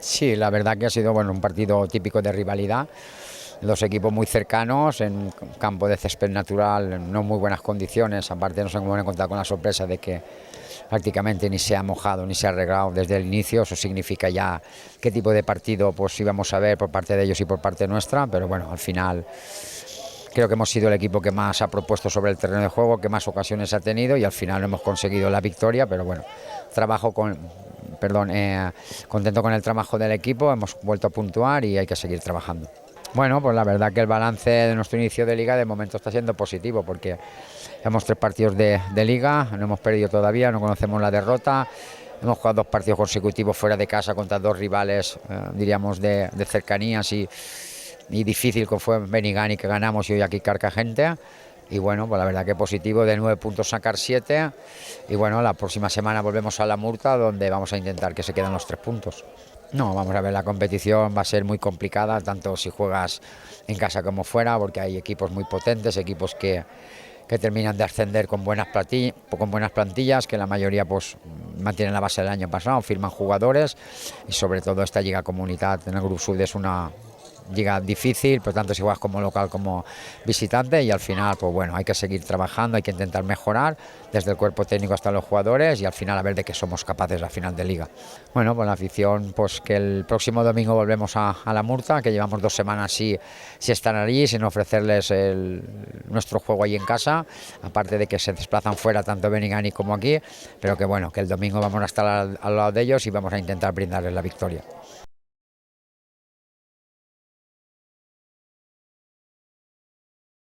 Sí, la verdad que ha sido un partido típico de rivalidad. Dos equipos muy cercanos, en un campo de césped natural, en no muy buenas condiciones. Aparte nos hemos encontrado con la sorpresa de que prácticamente ni se ha mojado ni se ha regado desde el inicio. Eso significa ya qué tipo de partido pues íbamos a ver por parte de ellos y por parte nuestra. Pero bueno, al final creo que hemos sido el equipo que más ha propuesto sobre el terreno de juego, que más ocasiones ha tenido y al final no hemos conseguido la victoria. Pero bueno, trabajo con, perdón, contento con el trabajo del equipo. Hemos vuelto a puntuar y hay que seguir trabajando. Bueno, pues la verdad que el balance de nuestro inicio de liga de momento está siendo positivo porque hemos 3 partidos de liga, no hemos perdido todavía, no conocemos la derrota, hemos jugado 2 partidos consecutivos fuera de casa contra 2 rivales, diríamos, de cercanías y difícil, que fue Benigani, que ganamos, y hoy aquí Carcagente. Y bueno, pues la verdad que positivo, de 9 puntos sacar 7. Y bueno, la próxima semana volvemos a la Murta, donde vamos a intentar que se queden los 3 puntos. No, vamos a ver, la competición va a ser muy complicada, tanto si juegas en casa como fuera, porque hay equipos muy potentes, equipos que terminan de ascender con con buenas plantillas, que la mayoría pues mantienen la base del año pasado, firman jugadores, y sobre todo esta Liga Comunitat en el Grupo Sud es una liga difícil, por tanto si juegas como local como visitante, y al final pues bueno, hay que seguir trabajando, hay que intentar mejorar desde el cuerpo técnico hasta los jugadores, y al final a ver de qué somos capaces a final de liga. Bueno, pues la afición, pues que el próximo domingo volvemos a la Murta, que llevamos 2 semanas si están allí, sin ofrecerles nuestro juego ahí en casa, aparte de que se desplazan fuera tanto Benigani como aquí, pero que bueno, que el domingo vamos a estar al lado de ellos y vamos a intentar brindarles la victoria.